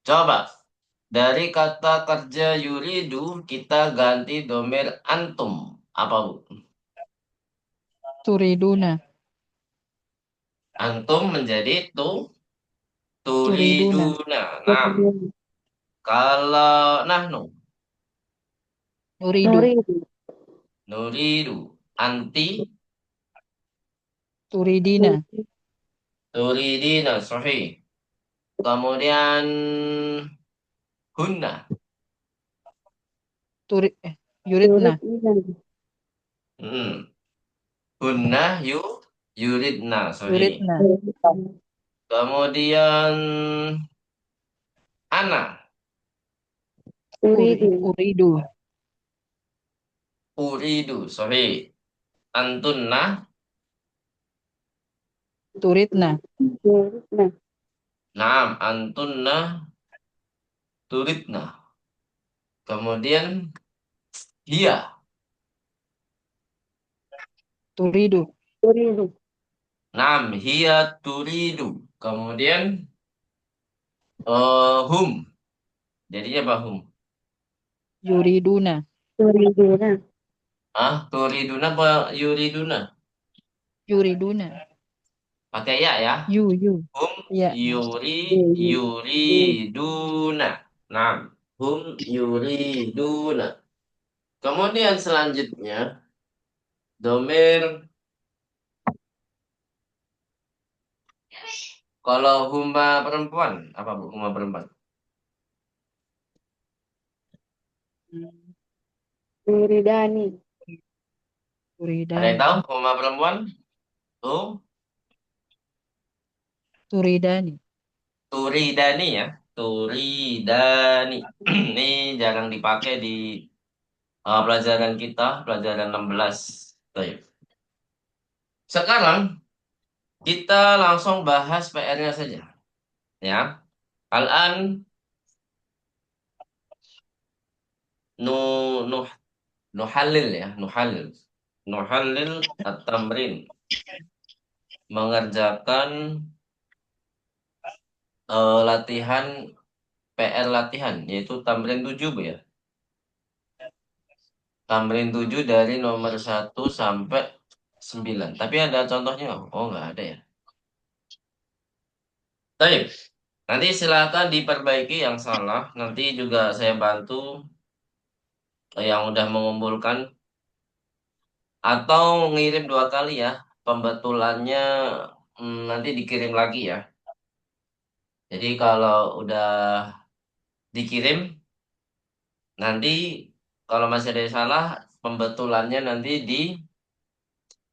Coba dari kata kerja yuridu kita ganti domir antum. Apa Bu? Turiduna. Antum menjadi Turiduna. turiduna. Nah, kalau nahnu Nuridu. Nuridu. nuridu anti Turidina. turidina sahih. Kemudian hunna. Yuridna. Turidina. Hmm. Hunna yuridna sahih. Yuridna. Kemudian ana Turidu. Uridu. uridu sahih. Antunna Turidna. Turidna. naam antunna turidna. Kemudian hiya. Turidu. Turidu. Naam hiya turidu. Kemudian hum. Jadinya apa hum? Yuriduna. Turiduna. Ah, turiduna apa yuriduna? Yuriduna. Pakai ya ya. You. Hum Ya. yuriduna. Naam, hum yuriduna. Kemudian selanjutnya domir kalau huma perempuan apa Bu? Huma perempuan. Turidani. Ada yang Turidani. tahu huma perempuan? Tuh, Turidani. turidani ya. Turidani. Ini jarang dipakai di pelajaran kita, pelajaran 16. Baik. Sekarang kita langsung bahas PR-nya saja. Ya. Al-an nu nu nuhalil ya, nuhalil. Nuhalil at-tamrin. Mengerjakan latihan PR latihan yaitu tamrin 7 Bu ya. Tamrin 7 dari nomor 1 sampai 9. Tapi ada contohnya nggak? Oh, nggak ada ya. Baik. Nanti silakan diperbaiki yang salah. Nanti juga saya bantu yang udah mengumpulkan atau ngirim 2 kali ya. Pembetulannya nanti dikirim lagi ya. Jadi kalau udah dikirim, nanti kalau masih ada yang salah, pembetulannya nanti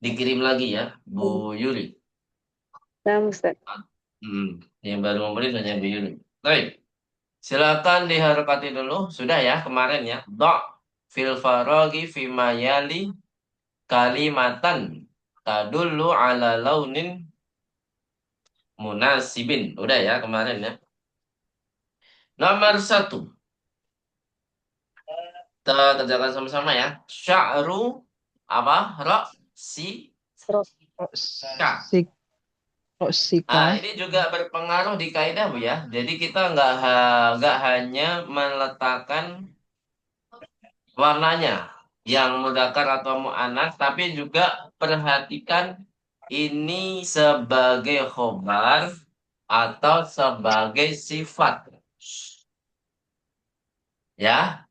dikirim lagi ya, Bu Yuri. Nah, Ustaz. Hmm, yang baru memberi hanya Bu Yuri. Baik, silakan diharokati dulu. Sudah ya kemarin ya. Dok fil farogi fima yali kalimatan tadullu ala launin munasibin. Udah ya kemarin ya. Nomor 1. Kita kerjakan sama-sama ya. Sya'ru apa? Si ka. Rosik. Rosika. Ah, ini juga berpengaruh di kaidah Bu ya. Jadi kita nggak hanya meletakkan warnanya yang mudzakkar atau muannats, tapi juga perhatikan ini sebagai khobar atau sebagai sifat. Ya.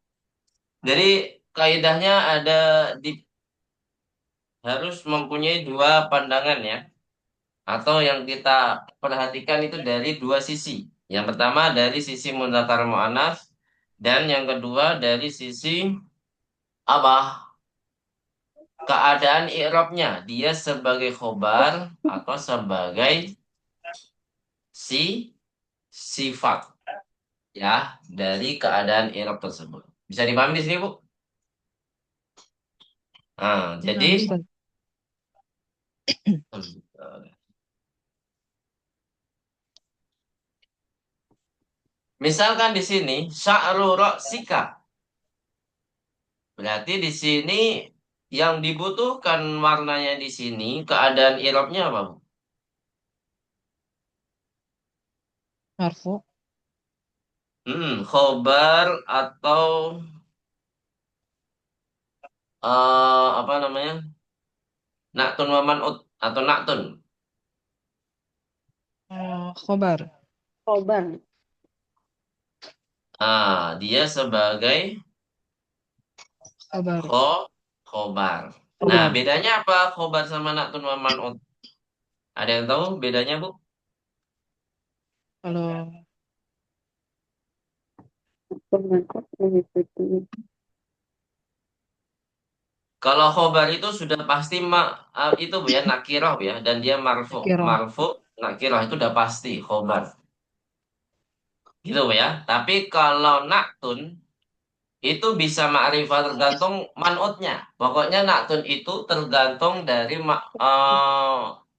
Jadi kaidahnya ada di harus mempunyai 2 pandangan ya. Atau yang kita perhatikan itu dari 2 sisi. Yang pertama dari sisi mudzakkar muannats dan yang kedua dari sisi apa? Keadaan i'rabnya. Dia sebagai khobar atau sebagai si sifat ya dari keadaan i'rab tersebut. Bisa dipahami di sini, Bu? Nah, Nah, jadi Ustaz. misalkan di sini sya'ru ra'sika. Berarti di sini yang dibutuhkan warnanya di sini keadaan irobnya apa, Bu? Marfu. Khobar atau apa namanya? Naktun wa man'ut atau naktun. Khobar. Khobar. Dia sebagai Khobar. kho khobar. Nah, Khobar. bedanya apa khobar sama naktun wa man'ut? Ada yang tahu bedanya, Bu? Kalau Bermanfaat mengikuti. Kalau khobar itu sudah pasti itu Bu ya nakirah Bu ya dan dia marfu. nakirah. Marfu nakirah itu udah pasti khobar. Gitu Bu ya. Tapi kalau naktun itu bisa ma'rifah tergantung man'utnya. Pokoknya naktun itu tergantung dari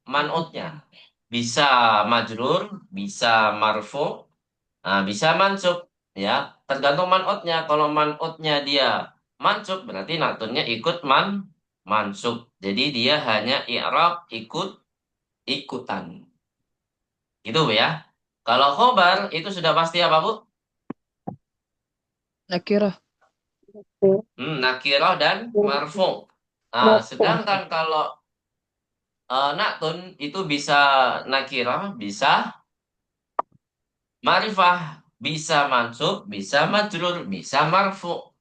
man'utnya. Bisa majrur, bisa marfu, bisa mansub. Ya, tergantung man'utnya. Kalau man'utnya dia mansub, berarti naktunnya ikut mansub. Jadi dia hanya i'rab ikut-ikutan. Gitu Bu ya. Kalau khobar itu sudah pasti apa Bu? Nakirah. Nakirah dan marfu. Marfu. Sedangkan kalau naktun itu bisa nakirah, bisa ma'rifah, bisa mansub, bisa majrur, bisa marfu.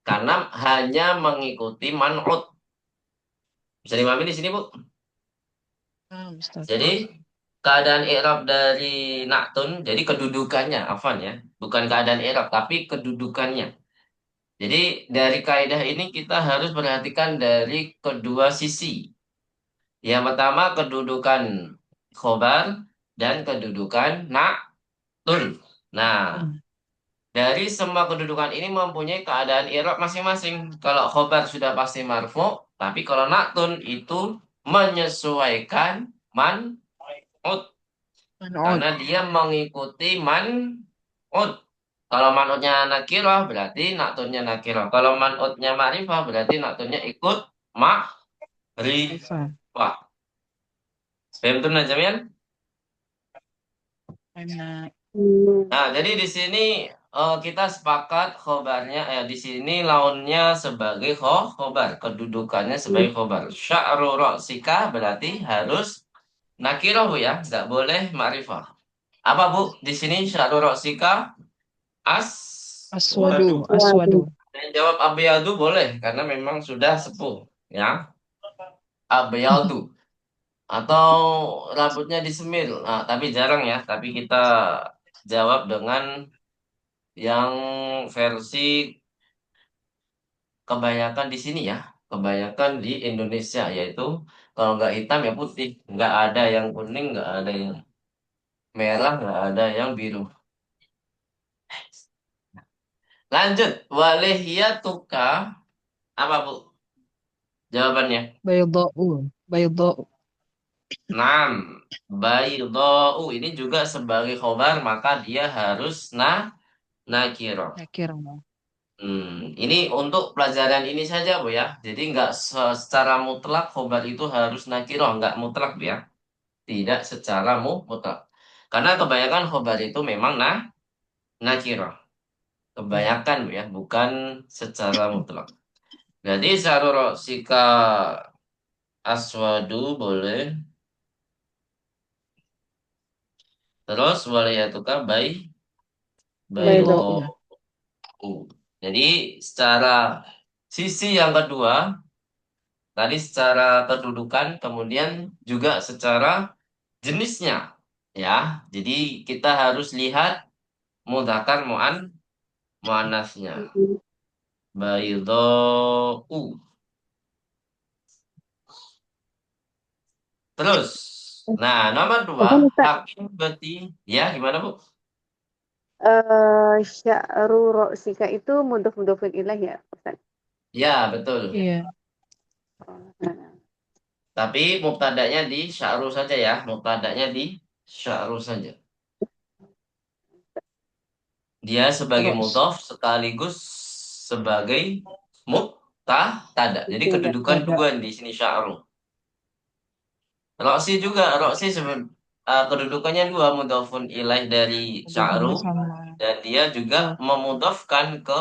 Karena hanya mengikuti man'ut. Bisa dimahami di sini, Bu? Ustaz. Jadi, keadaan i'rab dari naktun, jadi kedudukannya, afan ya. Bukan keadaan i'rab, tapi kedudukannya. Jadi, dari kaidah ini kita harus perhatikan dari kedua sisi. Yang pertama, kedudukan khobar dan kedudukan naktun. Nah, Hmm. dari semua kedudukan ini mempunyai keadaan i'rab masing-masing. Kalau khobar sudah pasti marfu, tapi kalau naktun itu menyesuaikan man'ut Man'ud. karena dia mengikuti man'ut. Kalau man'utnya nakirah berarti naktunnya nakirah. Kalau man'utnya ma'rifah berarti naktunnya ikut ma'rifah. Arifah. Paham tuh Najamian? Karena Hmm. Nah, jadi di sini kita sepakat khobarnya di sini launnya sebagai khobar, kedudukannya sebagai khobar. Sya'ru ra'sika berarti harus nakirah Bu ya, nggak boleh ma'rifah. Apa Bu? Di sini sya'ru ra'sika as aswadu. wadu. Aswadu. Waduh. Dan jawab abyadu boleh karena memang sudah sepuh ya. Abyadu atau rambutnya disemir. Nah, tapi jarang ya, tapi kita jawab dengan yang versi kebanyakan di sini ya, kebanyakan di Indonesia yaitu kalau nggak hitam ya putih, nggak ada yang kuning, nggak ada yang merah, nggak ada yang biru. Lanjut, walihiyatuka apa Bu? Jawabannya. Bayda'u. Bayda'u. Nam, baydau ini juga sebagai khobar maka dia harus nakiro. Nakirah. Ini untuk pelajaran ini saja Bu ya. Jadi nggak secara mutlak khobar itu harus nakiro, nggak mutlak Bu ya. Tidak secara mutlak. Karena kebanyakan khobar itu memang nakirah. Hmm. Kebanyakan ya, bukan secara mutlak. Jadi saroro sika aswadu boleh. Terus waliyatuka Baik. baydo. Bayda'u. Jadi secara sisi yang kedua, tadi secara kedudukan, kemudian juga secara jenisnya. Ya, jadi kita harus lihat mudzakkar muannasnya. Baydau. Terus, nah nomor dua, Apa Ustaz? hakim berarti, ya gimana Bu? Sya'ru ro'sika itu mudhof ilaih ya Ustaz? Ya betul. Iya. Nah, Tapi mubtada'nya di sya'ru saja ya. Mubtada'nya di sya'ru saja. Dia sebagai Ros. mudhof sekaligus sebagai mubtada. Jadi kedudukan Tada. dua di sini sya'ru. Roksi juga, Roksi kedudukannya dua, mudhofun ilaih dari Mudhofnya sya'ru, sama. dan dia juga Oh, memudhofkan ke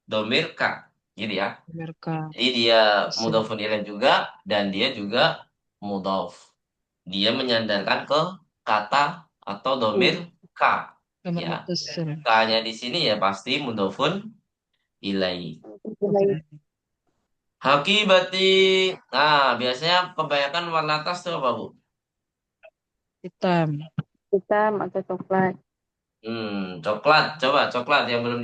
domir ka, gitu ya. mereka. Jadi dia Isim. mudhofun ilaih juga, dan dia juga mudhof. Dia menyandarkan ke kata atau domir Hmm. ka, Nomor ya. mutasil. Ka-nya di sini ya pasti mudhofun ilaih. Baik. Hakibati, nah biasanya kebanyakan warna tas tuh apa, Bu? Hitam. Hitam atau coklat. Coklat. Coba coklat yang belum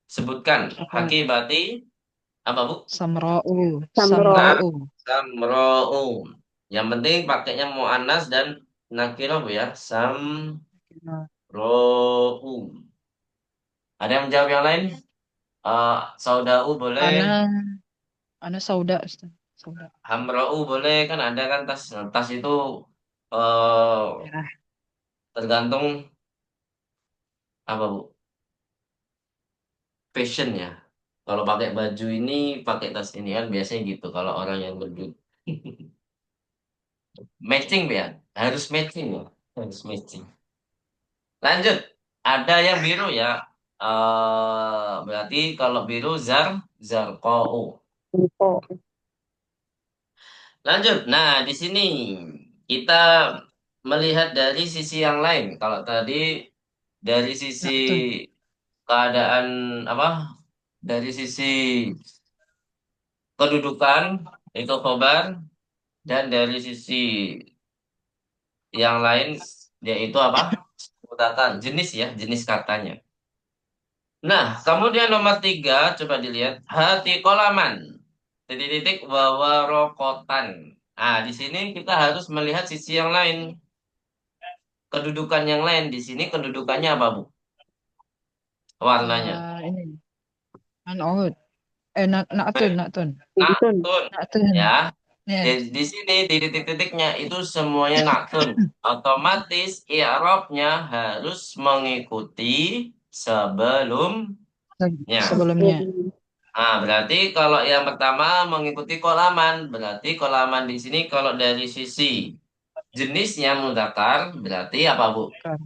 disebutkan. Coklat. Hakibati, apa, Bu? Samra'u. Samro. Nah, Samra'u. samro'u. Yang penting pakainya mu'annas dan nakiro, Bu ya. Samro'u. Ada yang menjawab yang lain? Saudau boleh, Ana. Ana sauda, Ustaz. Sauda. hamro'u boleh, kan ada kan tas. Nah, tas itu eh Merah. tergantung apa, Bu? Fashion ya. Kalau pakai baju ini, pakai tas ini kan biasanya gitu. Kalau orang yang berjut matching ya, harus matching ya, harus matching. Lanjut, ada yang biru ya. Berarti kalau biru zarqau. Info. Lanjut. Nah, di sini kita melihat dari sisi yang lain. Kalau tadi dari sisi Nah, tuh. keadaan apa? Dari sisi kedudukan itu khobar, dan dari sisi yang lain yaitu apa? Mutakan jenis ya, jenis katanya. Nah, kemudian nomor tiga, coba dilihat hati kolaman titik-titik wawarokotan. Nah, di sini kita harus melihat sisi yang lain, kedudukan yang lain. Di sini kedudukannya apa, Bu? Warnanya. Ini. An'ud. Naktun. Naktun. Betul. Naktun, Naktun. ya. Ya. Di sini di titik-titiknya itu semuanya naktun. Otomatis i'rabnya harus mengikuti sebelumnya. Sebelumnya. Nah, berarti kalau yang pertama mengikuti kolaman, berarti kolaman di sini kalau dari sisi jenisnya mudzakkar, berarti apa, Bu? Zakar.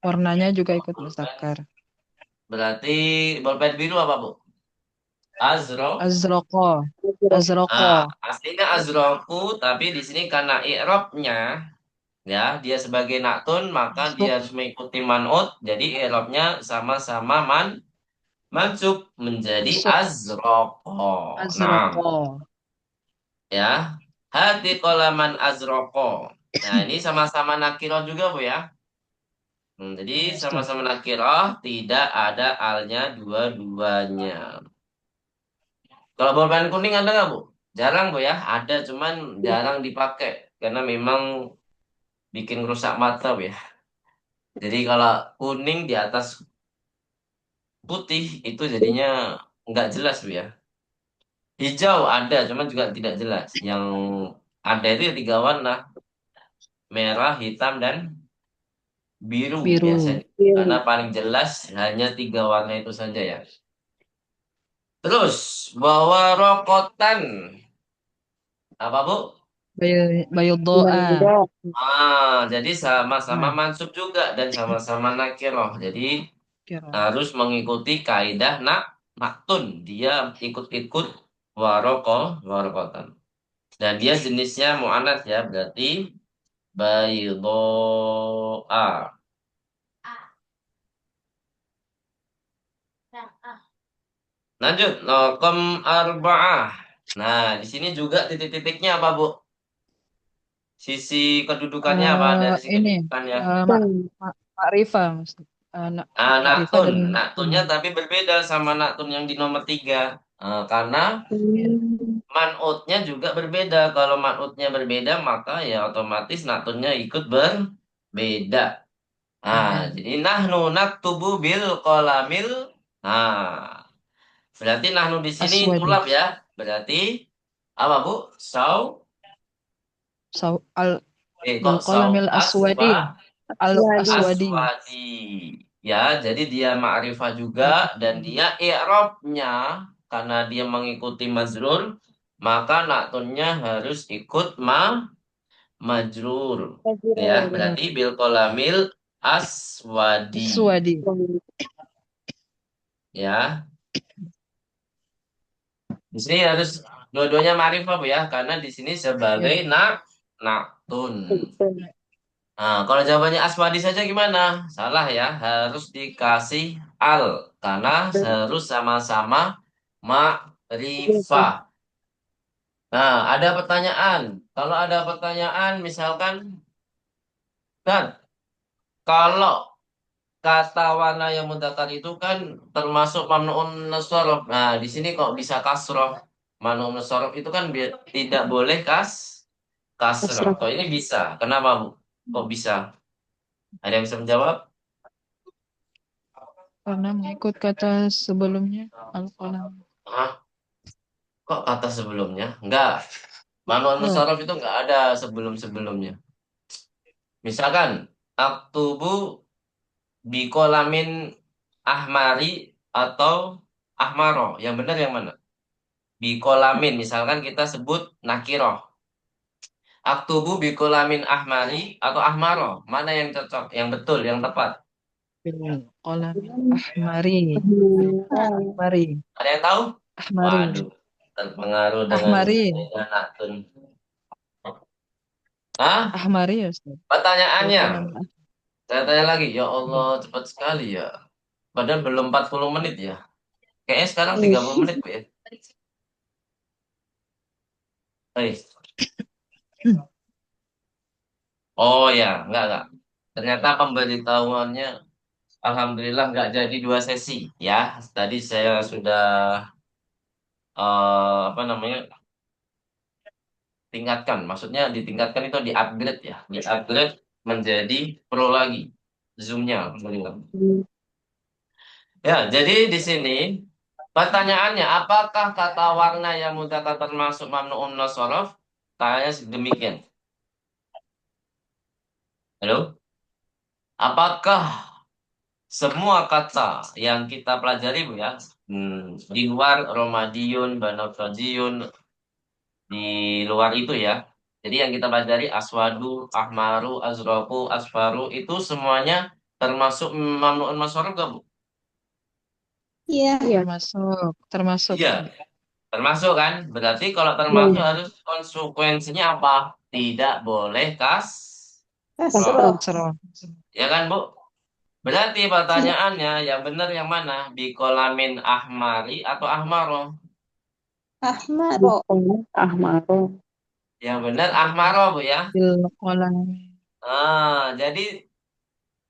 Warnanya juga ikut zakar. Berarti bolpen biru apa, Bu? Azro. Azroko. Azroko. Aslinya azroku, tapi di sini karena i'rabnya ya dia sebagai naktun, maka dia Masuk. harus mengikuti man'ut, jadi i'rabnya sama-sama mansub menjadi Masuk. azroko. Nah, Azroko. ya, hati kolaman azroko. Nah, ini sama-sama nakirah juga, Bu ya. Jadi Ya, Ustaz. sama-sama nakirah, tidak ada alnya dua-duanya. Kalau bolpen kuning ada nggak, Bu? Jarang, Bu ya. Ada, cuman jarang dipakai karena memang bikin rusak mata, Bu ya. Jadi kalau kuning di atas putih itu jadinya nggak jelas, Bu ya. Hijau ada, cuman juga tidak jelas. Yang ada itu ya tiga warna, merah, hitam, dan biru Biru. biasanya. Karena paling jelas hanya tiga warna itu saja ya. Terus bawa rokotan apa, Bu? Bayu doa. Bangga. Jadi sama-sama Nah, mansub juga dan sama-sama nakiroh. Jadi kira. harus mengikuti kaidah maktun. Dia ikut-ikut warokotan. Dan dia jenisnya mu'anats ya, berarti baydoa. Lanjut, lokom arba'ah. Nah, di sini juga titik-titiknya apa, Bu? Sisi kedudukannya apa? Dari sisi Ini. kedudukannya. Dan Ma'rifah. Ma'rifah Naktun. dan Naktunnya tapi berbeda sama naktun yang di nomor tiga. Karena ya, man'utnya juga berbeda. Kalau man'utnya berbeda, maka ya otomatis naktunnya ikut berbeda. beda. Jadi nahnu naktubu bil qalamil. Nah, berarti nahnu di sini Aswadi. tulap ya. Berarti apa, Bu? Al bil Kok qalamil aswadi. Al Wadi. aswadi. aswadi. Ya, jadi dia ma'rifah juga dan Aswadi. dia i'rabnya karena dia mengikuti mazrur, maka naktunnya harus ikut majrur. Ya, Majrur. berarti bil kolamil aswadi. Aswadi. Ya, di sini harus dua-duanya ma'rifah Bu ya, karena di sini sebagai Ya. naktun. Betul. Nah, kalau jawabannya aswadi saja gimana? Salah ya, harus dikasih al karena harus sama-sama ma'rifah. Nah, ada pertanyaan. Kalau ada pertanyaan, misalkan, kan, kalau kata warna yang mudzakkar itu kan termasuk mamnuun nasorof. Nah, di sini kok bisa kasroh. Mamnuun nasorof itu kan tidak boleh kasroh. Asraf. Kok ini bisa? Kenapa, Bu? Kok bisa? Ada yang bisa menjawab? Karena mengikut kata sebelumnya. Al-Qalam. Hah? Kok kata sebelumnya? Enggak. Mamnuun Oh, nasorof itu enggak ada sebelum-sebelumnya. Misalkan, aktubu bikolamin ahmari atau ahmaro. Yang benar yang mana? Bikolamin, misalkan kita sebut nakiroh. Aktubu bikolamin ahmari atau ahmaro. Mana yang cocok, yang betul, yang tepat? bil qalamil ahmari. Hmm. Mari. Ada yang tahu? Ahmari. Waduh, terpengaruh dengan Ahmari. Natun. Hah? Ahmari ya, Ustaz. Bil Pertanyaannya, qalamil saya tanya lagi. Ya Allah, ahmari. cepat sekali ya. Padahal belum 40 menit ya. Kayaknya sekarang Wih. 30 menit, Bu ya. Eh, oh ya, enggak. Ternyata pemberitahuannya Alhamdulillah nggak jadi 2 sesi ya. Tadi saya sudah apa namanya tingkatkan. Maksudnya ditingkatkan itu di-upgrade ya. Di-upgrade menjadi pro lagi. Zoom-nya. Alhamdulillah. Ya, jadi di sini pertanyaannya, apakah kata warna yang mudzakkar termasuk mamnu'un nasorof? Tanya demikian. Halo? Apakah semua kata yang kita pelajari Bu ya, di luar Romadiyun, Banafajiyun, di luar itu ya. Jadi yang kita pelajari aswadu, ahmaru, azraku, asfaru itu semuanya termasuk mamnuun masyarakat gak, Bu? Iya. Iya. Termasuk. Termasuk. Iya, termasuk kan? Berarti kalau termasuk Iya. harus konsekuensinya apa? Tidak boleh kasroh. Kasroh. Kasroh. Ya kan, Bu? Berarti pertanyaannya yang benar yang mana? Bikolamin ahmari atau ahmaro? Ahmaro. Ahmaro. Yang benar ahmaro, Bu ya. Bil qalamil. Jadi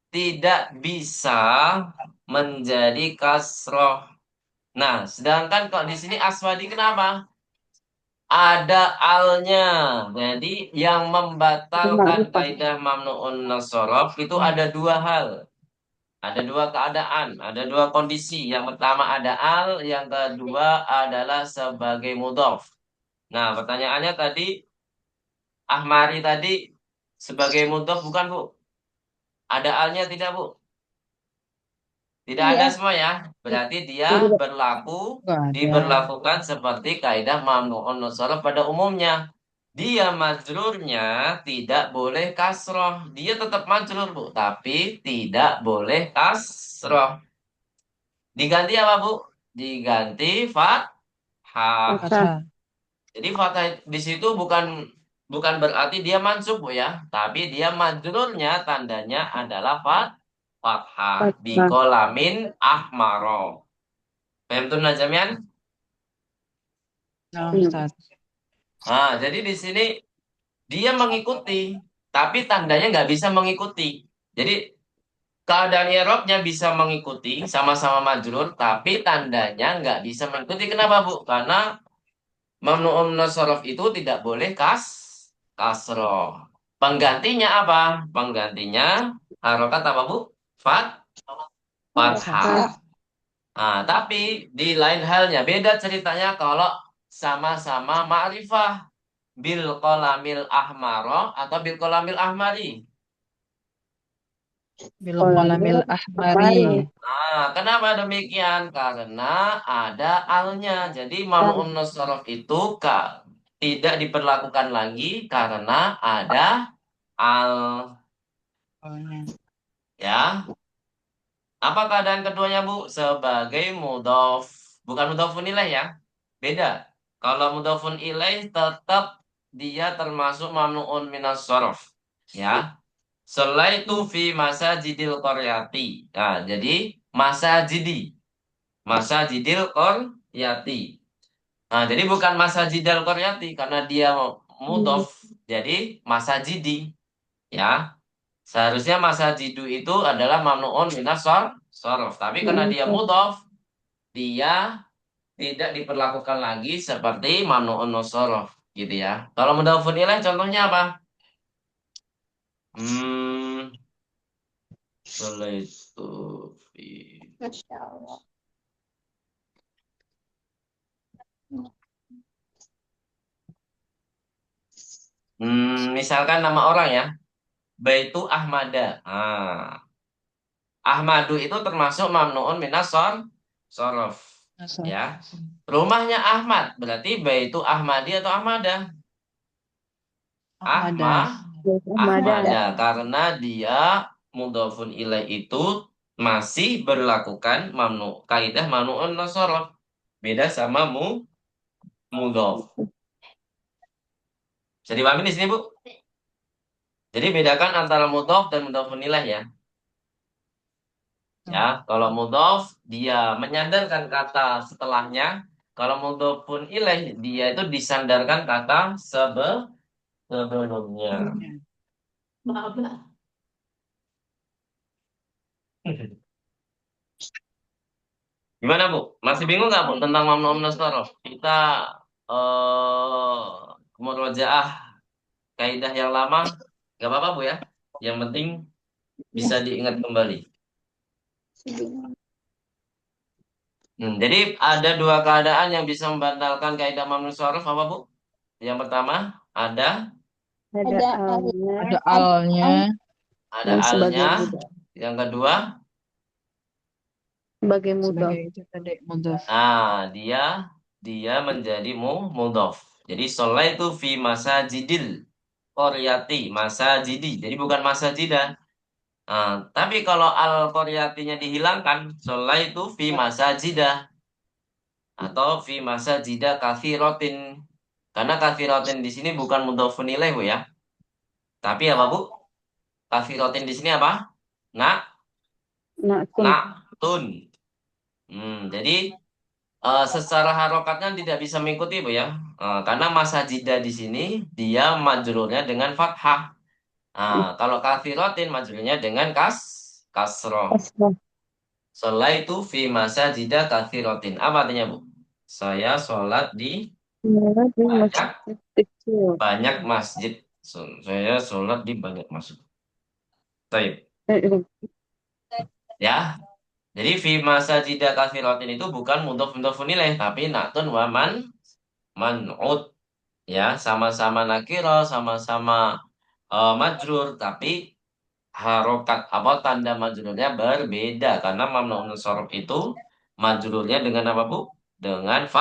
tidak bisa menjadi kasroh. Nah, sedangkan kalau di sini aswadi kenapa? Ada alnya. Jadi yang membatalkan Ma'rifah. kaidah mamnu'un nasorof itu ada dua hal. Ada dua keadaan, ada dua kondisi. Yang pertama ada al, yang kedua adalah sebagai mudhof. Nah, pertanyaannya tadi, Ahmari tadi sebagai mudhof bukan, Bu? Ada alnya tidak, Bu? Tidak ada Iya. semua ya. Berarti dia Tidak. Nggak ada. diberlakukan seperti kaidah mamnu'un nasaraf pada umumnya. Dia majrurnya tidak boleh kasroh. Dia tetap majrur, Bu. Tapi tidak boleh kasroh. Diganti apa, Bu? Diganti fathah. Fathah. Fathah. Jadi fathah di situ bukan bukan berarti dia mansub, Bu ya. Tapi dia majrurnya tandanya adalah fathah. Fathah. Bikolamin ahmaro. Paham tuh Najamian? Nah, Hmm. Ustaz. Jadi di sini dia mengikuti, tapi tandanya nggak bisa mengikuti. Jadi keadaan i'rabnya bisa mengikuti, sama-sama majrur, tapi tandanya nggak bisa mengikuti. Kenapa, Bu? Karena mamnu'un nasaraf itu tidak boleh kasroh. Penggantinya apa? Penggantinya harokat apa, Bu? Fat, fathah. Fathah. Tapi di lain halnya, beda ceritanya kalau sama-sama ma'rifah. Bil kolamil ahmaro atau bil kolamil ahmari. Bil Qalamil qalamil ahmari. ahmari. Kenapa demikian? Karena ada alnya. Jadi mamnuun nasaraf itu tidak diperlakukan lagi karena ada al, Awalnya. ya. Apa keadaan keduanya, Bu? Sebagai mudhof. Bukan mudhofun ilaih ya. Beda. Kalau mudhofun ilaih tetap dia termasuk mamnuun minas shorof. Ya. Selaitu fi masajidil qaryati. Nah, jadi masajidi. Masajidil qaryati. Nah, jadi bukan masajidil qaryati karena dia mudhof. Jadi masajidi. Ya. Seharusnya masa jidu itu adalah mamnuun minas sorof. Tapi karena dia mudhof, dia tidak diperlakukan lagi seperti mamnuun sorof. Gitu ya. Kalau mudhofun ilaih contohnya apa? Hmm, itu Masya Allah. misalkan nama orang ya. Baitu Ahmada. Ahmadu itu termasuk mamnuun minas sorof. Asal. Ya. Rumahnya Ahmad. Berarti Baitu Ahmadi atau Ahmada? Ahmada. Ahmada. Ahmada karena dia mudhofun ilaih itu masih berlakukan kaidah mamnuun nasorof. Beda sama mudhof. Bisa dipahami di sini, Bu? Jadi bedakan antara mudhof dan mudhofun ilaih ya. Ya, kalau mudhof dia menyandarkan kata setelahnya. Kalau mudhofun ilaih dia itu disandarkan kata sebelumnya. Gimana, Bu? Masih bingung nggak, Bu, tentang mamnuun nasorof? Kita murojaah kaidah yang lama, nggak apa-apa, Bu ya. Yang penting bisa diingat kembali. Jadi ada dua keadaan yang bisa membatalkan kaidah mamnuun nasorof, apa, Bu? Yang pertama ada Ada alnya Ada alnya dan sebagai alnya. mudah. Yang kedua, Sebagai mudah. sebagai itu tadi mudhof. dia dia menjadi mudhof. Jadi itu fi masajidil qaryati, masajidi. Jadi bukan masajidah. Tapi kalau al qaryatinya dihilangkan, itu fi masajidah atau fi masajidah kafirotin. Karena kafirotin di sini bukan mudhofun ilaih, Bu ya. Tapi apa, Bu? Kafirotin di sini apa? Nak, Nah, kun. tun. Jadi secara harokatnya tidak bisa mengikuti, Bu ya. Karena masajidah di sini dia majrurnya dengan fathah. Kalau kafirotin majrurnya dengan kasroh. Asbab. Sholaitu fi masajidah kafirotin. Apa artinya, Bu? Saya sholat di Di banyak masjid kecil. banyak masjid. Saya sholat di banyak masjid. Baik. Eh, Ya. Jadi fi masajidah kafirotin itu bukan mudhof nilai, tapi natun waman man'ud. Ya, sama-sama nakiro, sama-sama majrur, tapi harokat apa tanda majrurnya berbeda karena mamnuun sorof itu majrurnya dengan apa, Bu? Dengan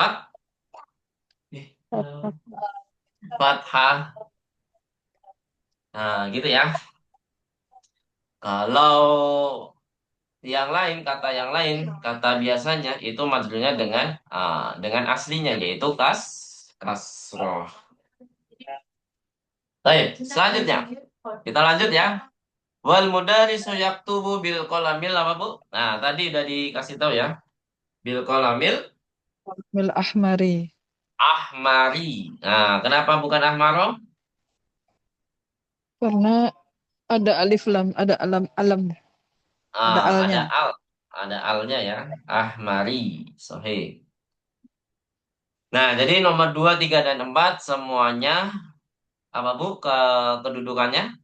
fathah. Nah, gitu ya. Kalau yang lain, kata biasanya itu majrurnya dengan aslinya yaitu kasroh. Baik, selanjutnya kita lanjut ya. Wal mudarisu yaktubu bil qalamil apa, Bu? Nah, tadi udah dikasih tahu ya. Bil qalamil Mil ahmari. ahmari. Nah, kenapa bukan ahmaro? Karena ada alif lam, ada alam, ada alnya. Ada alnya ya. Ahmari. Sahih. Nah, jadi nomor 2, 3, dan 4 semuanya apa, Bu? Kedudukannya?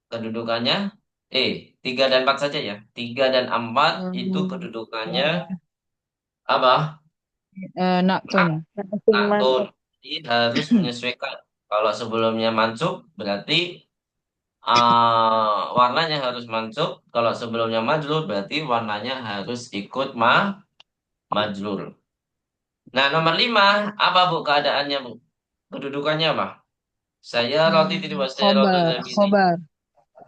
Kedudukannya 3 dan 4 saja ya. 3 dan 4 itu kedudukannya apa? Naktun. Naktun. Jadi harus menyesuaikan. Kalau sebelumnya mansub berarti warnanya harus mansub. Kalau sebelumnya majlur berarti warnanya harus ikut majlur. Nah, nomor 5, apa Bu keadaannya Bu? Kedudukannya apa? Saya roti tidak saya roti Khobar, zamini. khobar,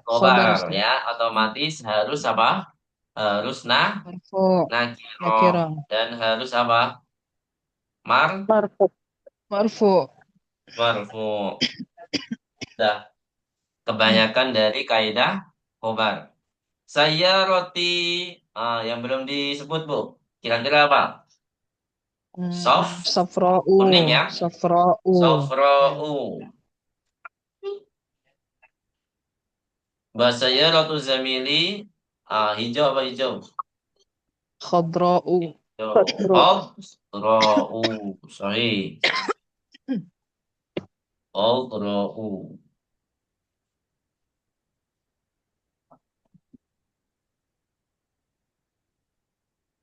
khobar Kobar Ustaz. ya, otomatis harus apa? Harus Marfu, nakiroh nakira, dan harus apa? Mar Marfu. marfu. marfu. Dah kebanyakan dari kaidah kobar. Saya roti yang belum disebut Bu. Kira-kira apa? Soft Safra'u, kuning ya. safra'u. Ya. Sofrou. Bahasanya roti zamili hijau apa hijau? Khadra'u. Hijau. Khadru. Khadra'u. Sorry. Khadra'u.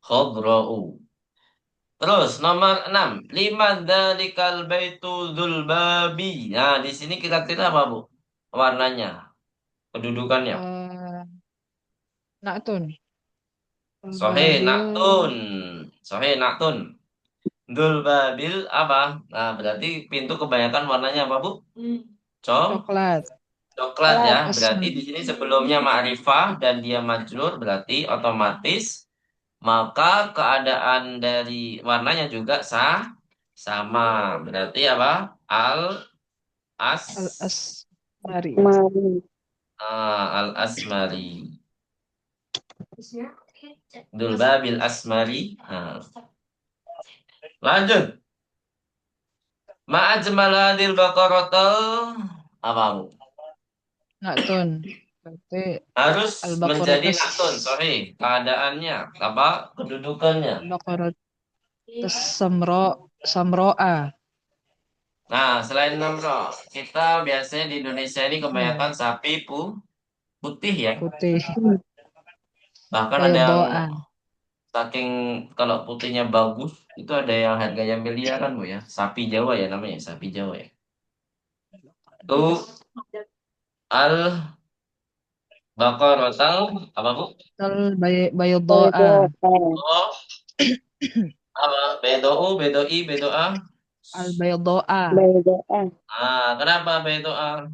Khadra'u. Terus nomor 6, lima dalikal baitu dzulbabi. Nah, di sini kira-kira apa, Bu? Warnanya, kedudukannya. Eh, Naktun. Sohe Babil, naktun. Sohe naktun. Dzulbabil apa? Nah, berarti pintu kebanyakan warnanya apa, Bu? coklat. Coklat ya. Kelas. Berarti Asma. di sini sebelumnya ma'rifah dan dia majrur berarti otomatis maka keadaan dari warnanya juga sama. Berarti apa? As Al-Asmari. Mari. al asmari. Dulbabil asmari. Nah, lanjut. Ma'ajmal hadil baqaratal apa Bu? Naktun. Berarti Harus menjadi Al-Baqaratus. naktun, sorry. Keadaannya, apa? Kedudukannya. Al-Baqaratus samro'a. Nah, selain namro, kita biasanya di Indonesia ini kebanyakan Hmm, sapi putih ya. putih. Hmm. Bahkan ada yang Baydoa. saking kalau putihnya bagus, itu ada yang harganya miliaran Bu ya. Sapi Jawa ya namanya, sapi Jawa ya. Itu al baqaratal apa Bu? Baydoa. Baydoa. Oh, apa? Bedoa. Al-Baydoa. Baydoa. Kenapa bedoa?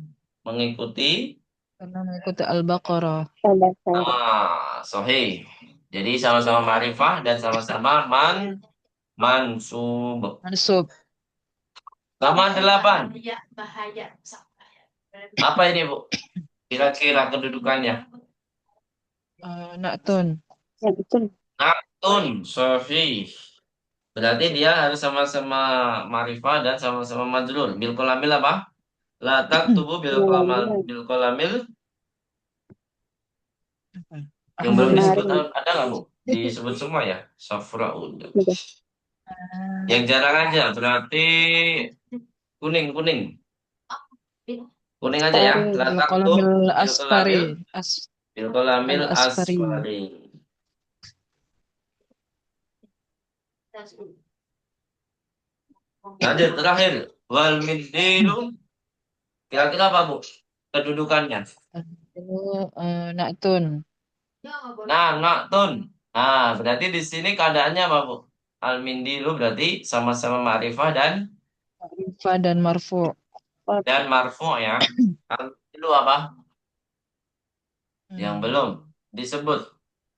Mengikuti Karena mengikuti Al-Baqarah. Al-Baqarah. Sahih. Jadi sama-sama ma'rifah dan sama-sama mansub. Mansub. Sama 8. Apa ini, Bu? Kira-kira kedudukannya. Naktun. Ya, betul. Naktun, sahih. Berarti dia harus sama-sama ma'rifah dan sama-sama majrur. Bil kolamil apa? La taktubu Alhamdulillah. bil kolamil yang belum Ahmari. disebut Ahmari. ada nggak, Bu? Disebut semua ya. Safraun. Sudah. Yang jarang aja berarti kuning. Kuning aja ya. Pari. La taktub Al-Qalamil bil Asfari. kolamil Al-Asfari. asfari. Lanjut terakhir. Wal midilu. Kira-kira apa, Bu? Kedudukannya. Itu naktun. Nah, naktun. Nah, berarti di sini keadaannya apa, Bu? Al mindilu berarti sama-sama ma'rifah Ma'rifah dan marfu. dan marfu ya. Al mindilu apa? Yang belum Hmm. disebut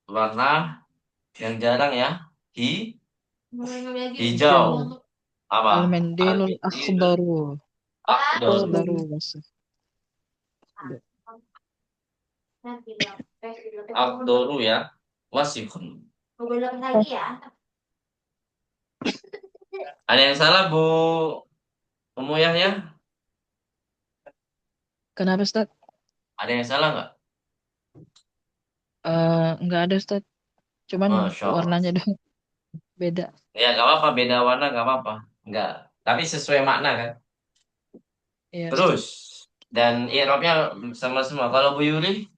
warna yang jarang ya. Hi, hijau. Hijau. Apa? Al Al-Mendilul mindilu Akhdaru. akdor. Akhdaru. Akbar. Basah. Akdoru ya. Wasifun. Ada yang salah, Bu Umu Yahya? Kenapa, Ustaz? Ada yang salah nggak? Nggak ada, Ustaz. Cuman Masya Allah. warnanya dong beda. Ya, nggak apa-apa. Beda warna nggak apa-apa. Nggak. Tapi sesuai makna kan? Iya, Ustaz. Terus. Dan i'rabnya sama semua. Kalau Bu Yuri,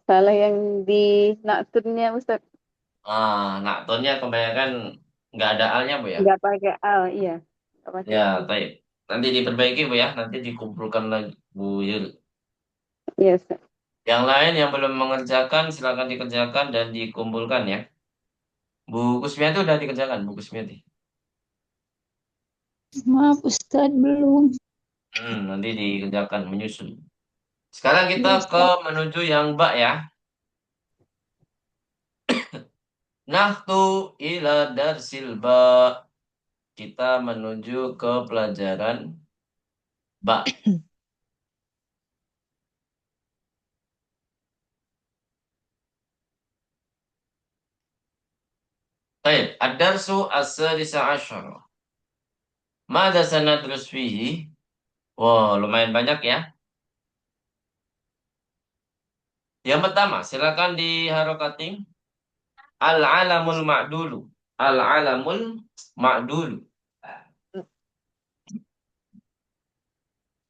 Salah yang di naktunnya Ustaz. naktonnya kebanyakan nggak ada alnya, Bu ya. Nggak pakai al, iya. Nggak pakai Ya, al. baik. Nanti diperbaiki, Bu ya. Nanti dikumpulkan lagi, Bu Yuri. Iya, Ustaz. Yang lain yang belum mengerjakan, silakan dikerjakan dan dikumpulkan ya. Bu Kusmiati udah dikerjakan, Bu Kusmiati. Maaf Ustadz, belum. Nanti dikerjakan menyusun. Sekarang kita Ya ke Ustadz. menuju yang ba ya. Nahtu ila darsil ba. Kita menuju ke pelajaran ba. Baik, ad-darsu as-sadisa asyara. Mada sanadrus fihi? Wow, lumayan banyak ya. Yang pertama, silakan diharokati. Al-alamul ma'dulu. Al-alamul ma'dulu.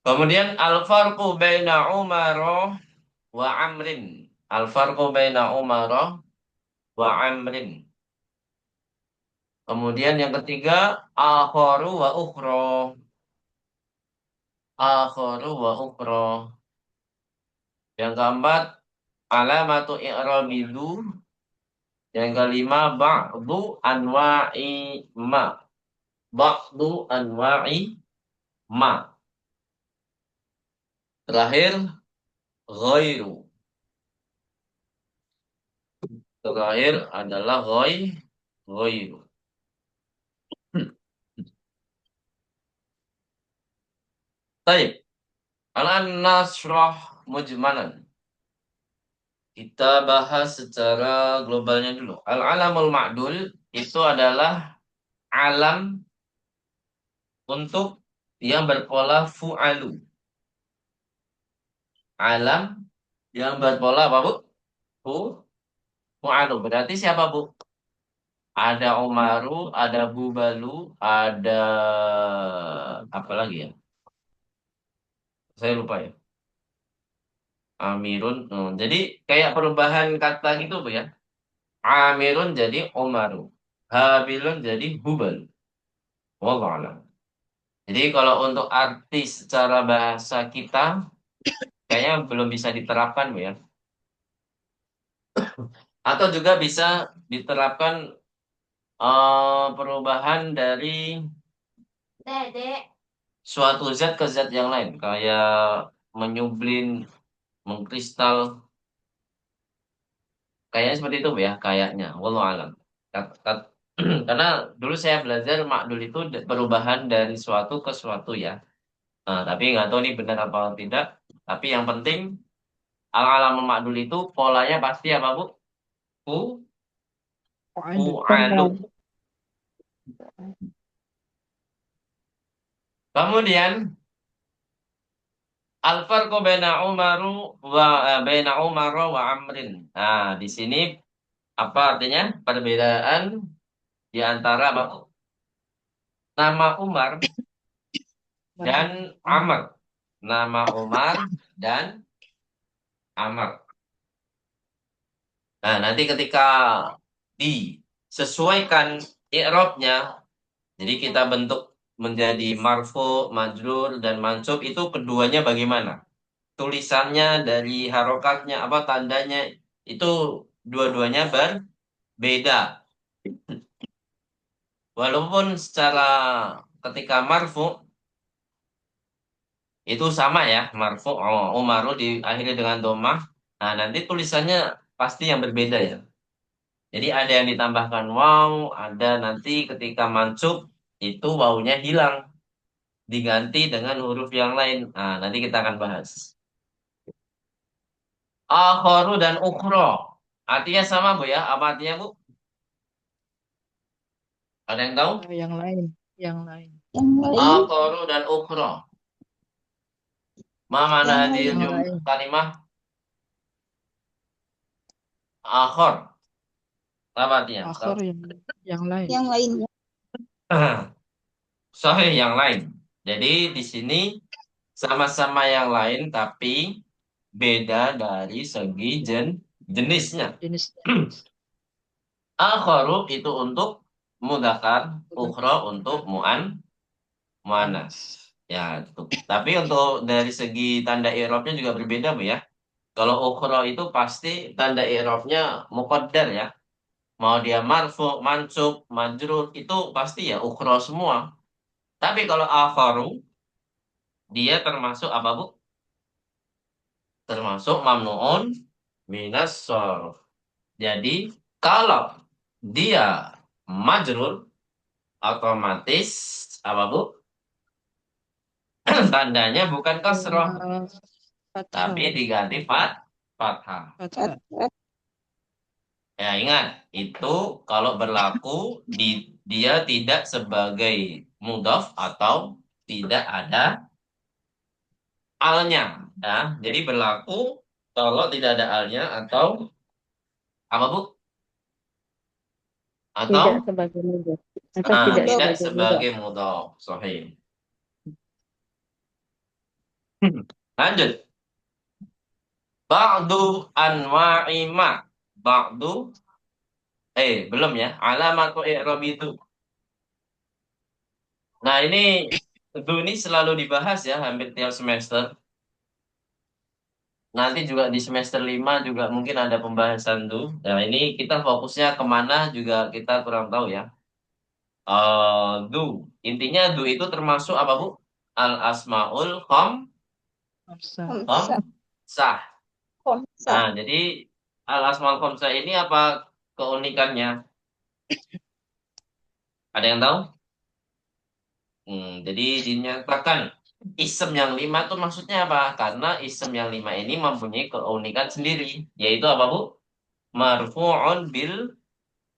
Kemudian al-farqu baina Umar wa Amrin. Al-farqu baina Umar wa Amrin. Kemudian yang ketiga, akharu wa ukhra. Akharu wa ukhra. Yang keempat, alamatu i'rabidu. Yang kelima, ba'du anwa'i ma. Ba'du anwa'i ma. Terakhir, ghairu. Terakhir adalah ghairu. Baik. Al-an nasrah mujmalan. Kita bahas secara globalnya dulu. Al-alamul ma'dul itu adalah alam untuk yang berpola fu'alu. Alam yang berpola apa, Bu? Fu'alu. Berarti siapa, Bu? Ada Umaru, ada Bubalu, ada apa lagi ya? Saya lupa ya. Amirun. Jadi kayak perubahan kata gitu, Bu ya. Amirun jadi Umaru. Habilun jadi Hubal. Wallahu a'lam. Jadi kalau untuk arti secara bahasa kita kayaknya belum bisa diterapkan, Bu ya. Atau juga bisa diterapkan perubahan dari suatu zat ke zat yang lain, kayak menyublin, mengkristal, kayaknya seperti itu, Bu ya, kayaknya. Wallahu a'lam. Karena dulu saya belajar makdul itu perubahan dari suatu ke suatu ya. Nah, tapi nggak tahu ini benar apa tidak. Tapi yang penting al-alam makdul itu polanya pasti apa, Bu? Fu, fu'alu. Kemudian al-farqu baina Umaru wa Amrin. Nah, di sini apa artinya? Perbedaan di antara apa, Bu? Nama Umar dan Amr. Nama Umar dan Amr. Nah, nanti ketika disesuaikan i'rabnya, jadi kita bentuk menjadi marfu, majrur, dan mansub itu keduanya bagaimana? Tulisannya dari harokatnya, apa tandanya, itu dua-duanya berbeda. Walaupun secara ketika marfu itu sama ya, marfu, Umaru diakhiri dengan domah. Nah, nanti tulisannya pasti yang berbeda ya. Jadi ada yang ditambahkan waw, ada nanti ketika mansub itu wawunya hilang, diganti dengan huruf yang lain. Nah, nanti kita akan bahas. Akhoru dan ukhro. Artinya sama, Bu ya? Apa artinya, Bu? Ada yang tahu? Yang lain, yang lain, Yang lain, Akhoru dan ukhro. Ma mana yang hadil lain, yang lain. kalimah? Akhor. Apa artinya? Akhir yang lain. yang lainnya. Sahih yang lain. Jadi di sini sama-sama yang lain tapi beda dari segi jenisnya. Jenisnya. Akharu itu untuk mudzakkar, ukhra untuk muannas. Ya, itu. Tapi untuk dari segi tanda i'rabnya juga berbeda, Bu ya. Kalau ukhra itu pasti tanda i'rabnya muqaddar ya. mau dia marfu, mansub, majrur, itu pasti ya ukhra semua. Tapi kalau akharu, dia termasuk apa, Bu? Termasuk mamnuun minas sharf. Jadi kalau dia majrur, otomatis apa, Bu? Tandanya bukan kasroh, tapi Fathah. diganti fathah. Fathah. Ya, ingat, itu kalau berlaku dia tidak sebagai mudhaf atau tidak ada alnya. Ya, jadi berlaku kalau tidak ada alnya atau apa, Bu? Tidak Atau sebagai mudhaf atau tidak tidak sebagai mudhaf. sebagai mudhaf. Sahih. Lanjut. Ba'du anwa'i ma. Ba'du belum ya. Alamatu i'rab itu. Nah, ini selalu dibahas ya hampir tiap semester. Nanti juga di semester 5 juga mungkin ada pembahasan tuh. Nah, ini kita fokusnya kemana juga kita kurang tahu ya. Du. Intinya du itu termasuk apa, Bu? Al asmaul Hamzah. sah. Nah, jadi al asmaul khamsah ini apa keunikannya? Ada yang tahu? Jadi dinyatakan isem yang 5 itu maksudnya apa? Karena isem yang 5 ini mempunyai keunikan sendiri, yaitu apa, Bu? Marfu'un bil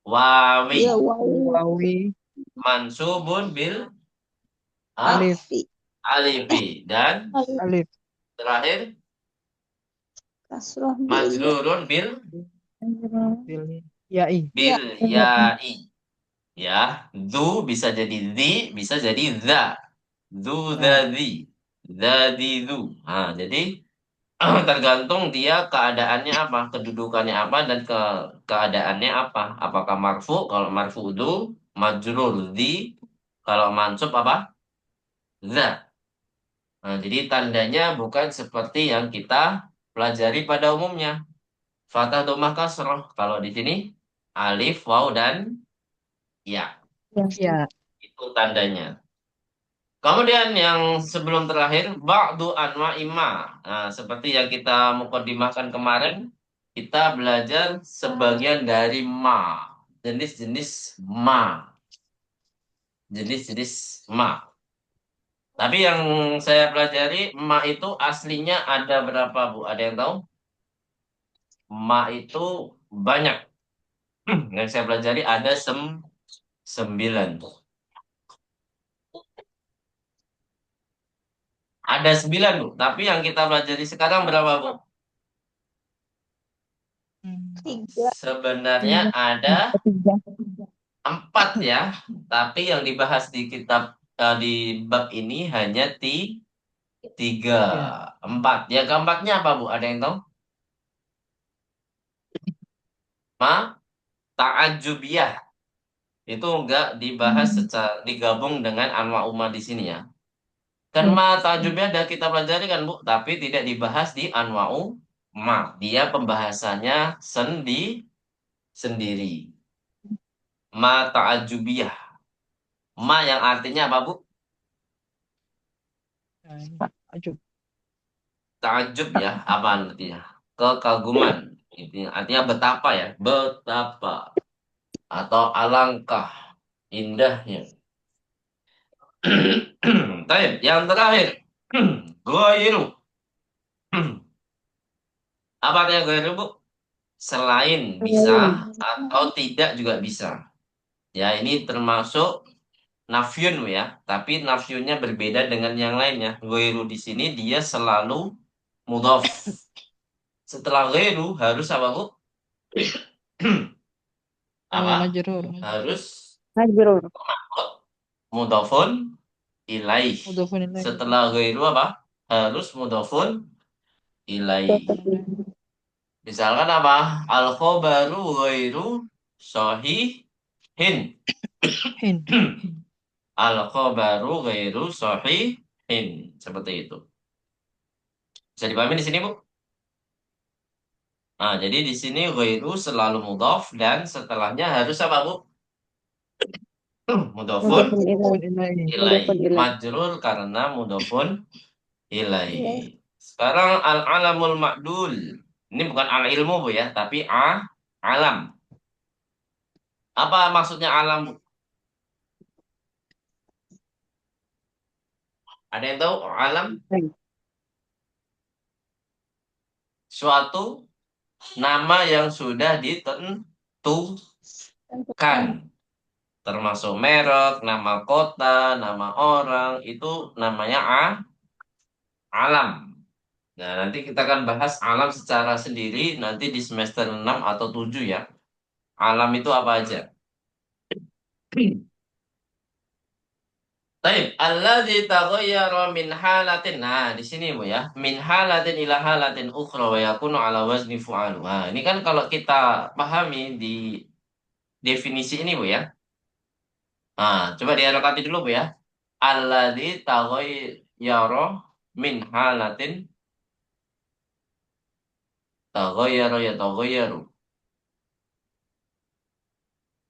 wawi, Ya wawi Wawi. mansubun bil Alif. alifi, dan Alif. terakhir kasroh bil majrurun Pilih. Yai. bil ya'i. Ya, du bisa jadi di, bisa jadi za. Du Nah, dzadi du. Nah, jadi tergantung dia keadaannya apa, kedudukannya apa, dan keadaannya apa. Apakah marfu? Kalau marfu du, majrur di. Kalau mansub apa? Za. Nah, jadi tandanya bukan seperti yang kita pelajari pada umumnya. Fathah dhammah kasroh. Kalau di sini alif, waw, dan ya. ya. Itu tandanya. Kemudian yang sebelum terakhir, ba'du anwa ima. Nah, seperti yang kita mukadimahkan kemarin, kita belajar sebagian dari ma. Jenis-jenis ma. Jenis-jenis ma. Tapi yang saya pelajari, ma itu aslinya ada berapa, Bu? Ada yang tahu? Ma itu banyak. Yang saya pelajari ada 9. Ada 9, Bu. Tapi yang kita pelajari sekarang berapa, Bu? tiga Sebenarnya ada tiga 4 ya. Tapi yang dibahas di kitab di bab ini hanya 3, Ya. 4. Yang keempatnya apa, Bu? Ada yang tahu? Ma ta'ajubiyah. Itu enggak dibahas secara digabung dengan anwa umma di sini ya. Kan ma ta'ajubiyah sudah kita pelajari kan, Bu, tapi tidak dibahas di anwa'u ma. Dia pembahasannya sendiri. Ma ta'ajubiyah. Ma yang artinya apa, Bu? Ajub. Takjub ya, apa artinya? Kekaguman. Artinya betapa ya, betapa atau alangkah indahnya. Baik, yang terakhir, goiru. Apa artinya goiru, Bu? Selain bisa atau tidak juga bisa. Ya, ini termasuk nafyun ya, tapi nafyunnya berbeda dengan yang lainnya. Goiru di sini dia selalu mudhof. Setelah goiru harus apa, Bu? Apa? Majrur. Harus Majrur. mudhafun ilaih. Mudhafun ilaih. Setelah ghairu apa? Harus mudhafun ilaih. Misalkan apa? Al khobaru ghairu sahihin. Hin. Al khobaru ghairu sahihin. Seperti itu. Bisa dipahami di sini, Bu? Nah, jadi di sini ghairu selalu mudhaf dan setelahnya harus apa, Bu? Mudhafun Mudhafun Mudhafun ilaih. ilaih. ilaih. Mudhafun ilaih. Majrur karena mudhafun Ilaih. ilaih. Sekarang al-alamul ma'dul. Ini bukan al-ilmu, Bu ya, tapi alam. Apa maksudnya alam, Bu? Ada yang tahu alam? Baik. Suatu nama yang sudah ditentukan. Tentukan. Termasuk merek, nama kota, nama orang, itu namanya alam. Nah, nanti kita akan bahas alam secara sendiri nanti di semester 6 atau 7 ya. Alam itu apa aja? Taib, alladzi taghayyara min halatin. Nah, di sini Bu ya. Min halatin ila halatin ukhra wa yakunu ala wazni fu'alu. Nah, ini kan kalau kita pahami di definisi ini Bu ya. Nah, coba diharokati dulu Bu ya. Alladzi taghayyara min halatin taghayyara ya taghayyaru.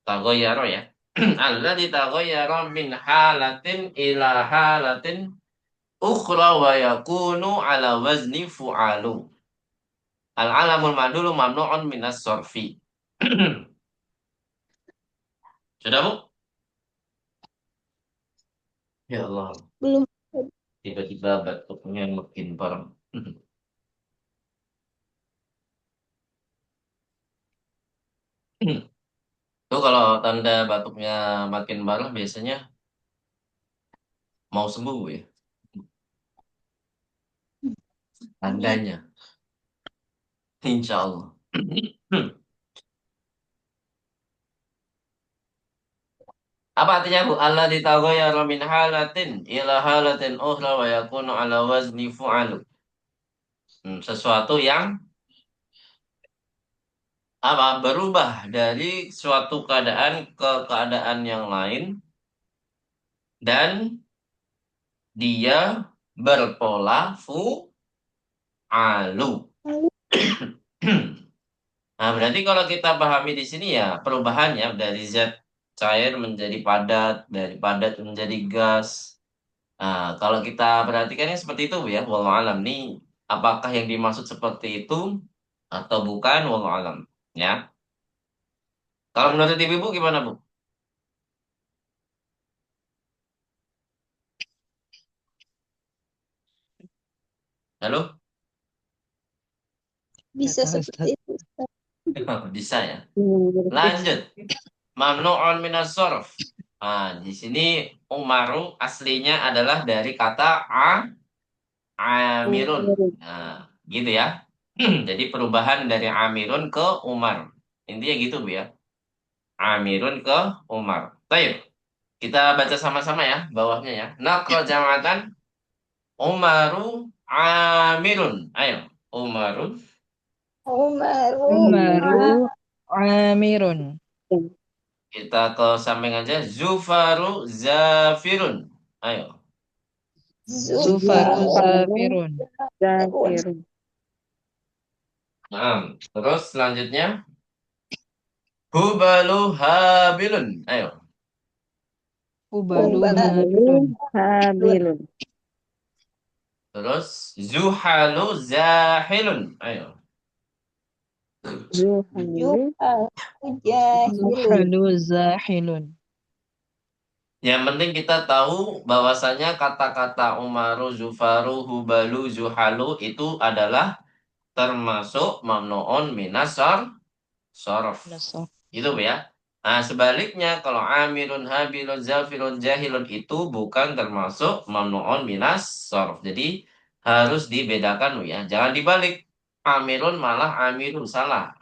Taghayyara ya. Alladzi taghayyara min halatin ila halatin ukhra wa yakunu ala wazni fu'alu. Al-alamul ma'dulu mamnu'un minas sorfi. Sudah, Bu? Ya Allah, Belum. tiba-tiba batuknya makin parah. Itu kalau tanda batuknya makin parah biasanya mau sembuh Bu ya. Amin. Tandanya. Insya Allah. Apa artinya Bu? Allah ditaghayyara min halatin ila halatin ukhra wa yakunu ala wazni fu'alu. Sesuatu yang apa berubah dari suatu keadaan ke keadaan yang lain dan dia berpola fu'alu. Lalu. Nah, berarti kalau kita pahami di sini ya perubahannya dari zat cair menjadi padat, dari padat menjadi gas. Nah, kalau kita perhatikannya seperti itu Bu ya, wallahu alam nih, apakah yang dimaksud seperti itu atau bukan, wallahu alam. Ya. Kalau menurut Ibu gimana, Bu? Halo? Nggak Bisa tahu seperti Ustaz. itu. Ustaz. Bisa ya. Hmm, Lanjut. Mamnu'un minas sorf. Nah, di sini Umaru aslinya adalah dari kata amirun. Nah, gitu ya. Jadi perubahan dari amirun ke Umar. Intinya gitu, Bu ya. Amirun ke Umar. Baik, kita baca sama-sama ya bawahnya ya. Nakro jamatan Umaru Amirun. Ayo, Umaru. Umaru. Umaru Amirun. Kita ke samping aja. Zufaru Zafirun. Ayo. Zufaru Zufaru. Zafirun. Zafirun. Nah, terus selanjutnya Hubalu Habilun. Ayo. Hubalu Ubalu. Habilun. Habilun. Terus Zuhalu Zahilun. Ayo. Zuhailu. Juhalu jahilun. Zuhalu Zahilun. Yang penting kita tahu bahwasanya kata-kata Umaru, Zufaru, Hubalu, Zuhalu itu adalah termasuk mamnuun minasar sorof. Nasab. Itu Bu ya. Nah, sebaliknya kalau Amirun, Habilun, Zafirun, Jahilun itu bukan termasuk mamnuun minas sorof. Jadi harus dibedakan Bu ya. Jangan dibalik. Amirun malah Amirun salah.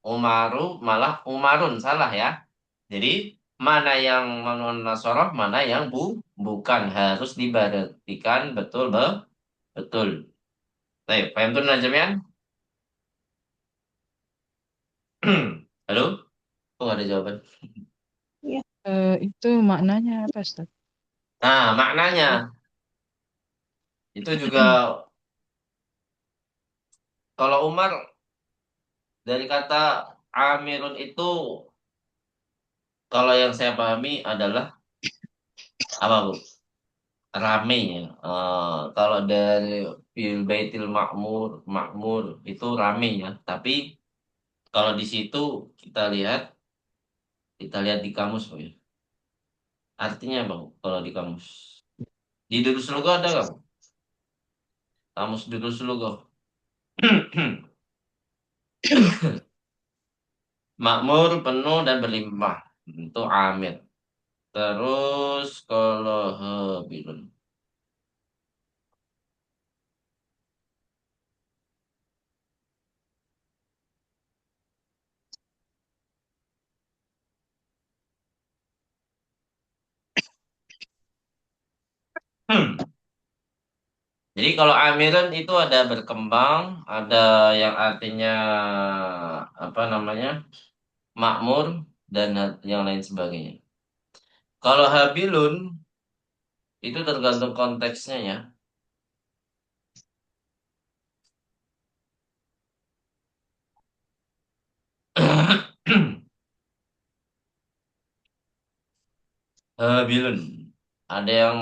Umaru malah Umarun salah ya. Jadi mana yang mamnuun minas sorof, mana yang bukan harus diperhatikan betul betul. Baik, paham tuh Najamian? Halo? Oh, ada jawaban. Ya. Itu maknanya apa Ustaz? Nah, maknanya itu juga kalau Umar Dari kata amirun itu, kalau yang saya pahami adalah apa, Bu? Rame ya. Kalau dari fil baitil makmur, makmur itu rame ya. Tapi kalau di situ kita lihat, kita lihat di kamus, Bu ya. Artinya apa, Bu, kalau di kamus? Di Durus Logo ada nggak, Bu? Kamus Durus Logo. Makmur, penuh dan berlimpah. Itu amir. Terus kalau habilun. Jadi kalau amiran itu ada berkembang, ada yang artinya apa namanya, makmur dan yang lain sebagainya. Kalau habilun itu tergantung konteksnya ya. Habilun, ada yang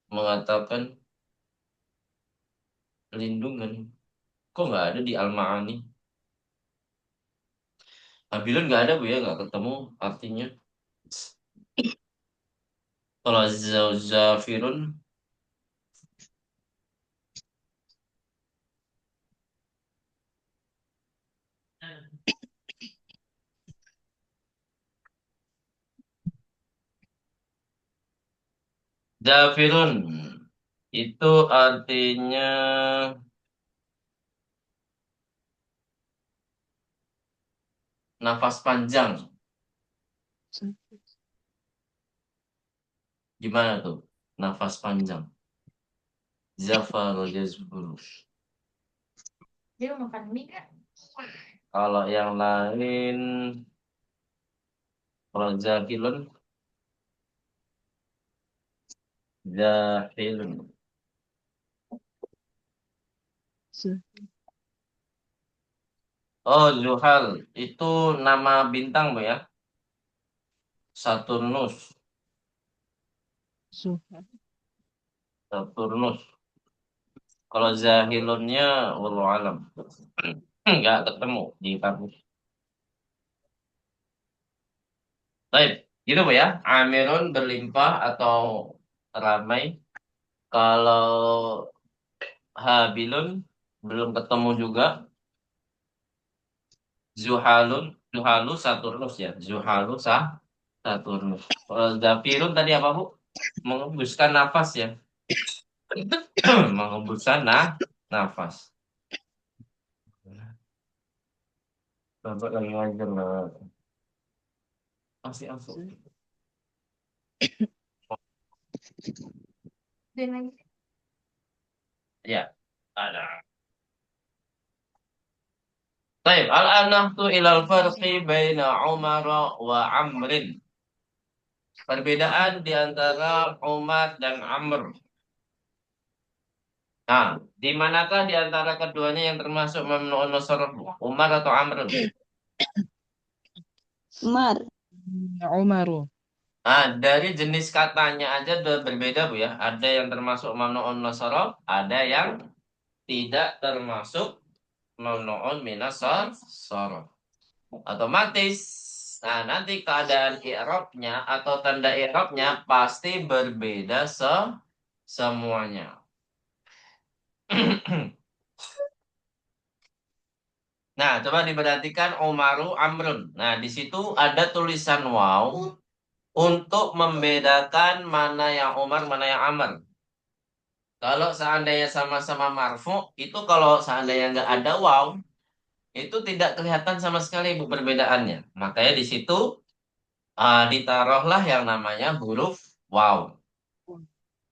mengatakan lindungan. Kok nggak ada di Al-Ma'ani? Habilun nggak ada, Bu ya, nggak ketemu artinya. Kalau zafirun, zafirun itu artinya nafas panjang. Gimana tuh? Nafas panjang. Zafar yazburu. Dia makan mie kan? Kalau yang lain, kalau zakilun, zahilun. Oh, Zuhal. Itu nama bintang, Bu ya. Saturnus. Saturnus. Kalau zahilunnya, wallahu alam. Nggak ketemu di kamus. Baik, gitu, Bu ya. Amirun berlimpah atau ramai. Kalau habilun belum ketemu juga. Zuhalun, Zuhalu Saturnus ya. Zuhalu Saturnus. Zafirun tadi apa, Bu? Mengembuskan nafas ya. Mengembuskan nafas. Bapak lagi ngajar lah. Masih masuk. Dan lagi Ya, ada. Baik, al-anahtu ilal farqi baina Umar wa Amrin. Perbedaan di antara Umar dan Amr. Nah, di manakah di antara keduanya yang termasuk mamnu'un nasarah? Umar atau Amr? Umar. Umaru. Nah, dari jenis katanya aja udah berbeda, Bu ya. Ada yang termasuk mamnu'un nasarah, ada yang tidak termasuk mamnu'un minasar sarah. Otomatis, nah nanti keadaan i'rabnya atau tanda i'rabnya pasti berbeda semuanya. Nah, coba diperhatikan Umaru Amrun. Nah, di situ ada tulisan waw untuk membedakan mana yang Umar, mana yang Amr. Kalau seandainya sama-sama marfu, itu kalau seandainya nggak ada waw, itu tidak kelihatan sama sekali, Bu, perbedaannya. Makanya di situ ditaruhlah yang namanya huruf waw.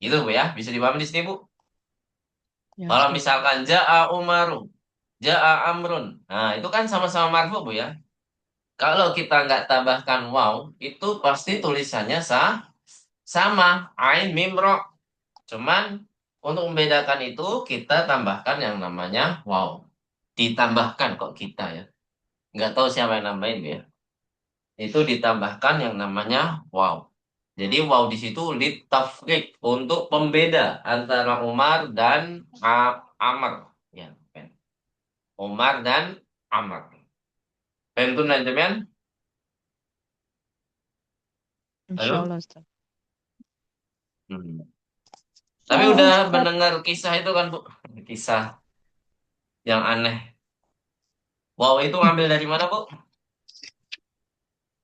Gitu, Bu ya. Bisa dipahami di sini, Bu. Ya, Kalau Ustaz. misalkan ja'a Umaru, ja'a Amrun. Nah, itu kan sama-sama marfu, Bu ya. Kalau kita nggak tambahkan waw, itu pasti tulisannya sama. Ain, mim, ro. Cuman untuk membedakan itu kita tambahkan yang namanya waw. ditambahkan kok kita ya. Nggak tahu siapa yang nambahin ya. Itu ditambahkan yang namanya wow. Jadi wow di situ litafrik untuk pembeda antara Umar dan Amr. Ya, pen. Umar dan Amr. Pentun aja. Insya Halo? Allah, Ustaz. Hmm. Tapi Ya, udah Ustaz. mendengar kisah itu kan, Bu? Kisah yang aneh. Wow, itu ngambil dari mana, Bu?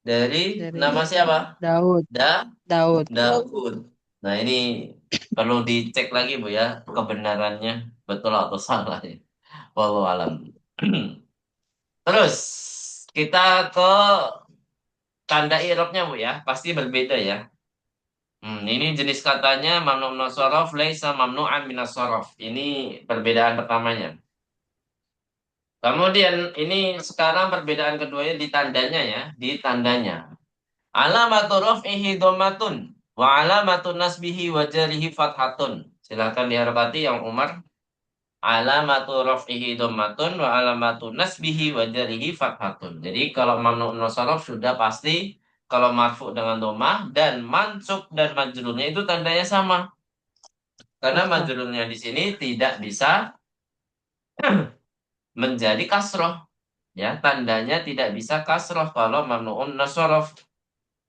Dari Dari nama siapa? Daud. Da Daud. Daud. Nah, ini perlu dicek lagi, Bu ya, kebenarannya betul atau salah ya. Wallahu alam. Terus kita ke tanda i'rabnya, Bu ya. Pasti berbeda ya. Ini jenis katanya mamnu min as-sarf laisa mamnu'an min as-sarf. Ini perbedaan pertamanya. Kemudian ini sekarang perbedaan keduanya di tandanya ya, di tandanya. Alamatu raf'ihi dhammatun wa alamatu nasbihi wa jarihi fathatun. Silakan diharokati yang Umar. Alamatu raf'ihi dhammatun wa alamatu nasbihi wa jarihi fathatun. Jadi kalau mamnu' nasaraf sudah pasti kalau marfu dengan dhammah dan mansub dan majrurnya itu tandanya sama. Karena Fathah. majrurnya di sini tidak bisa menjadi kasroh. Ya, tandanya tidak bisa kasroh kalau mamnu'un nasaraf.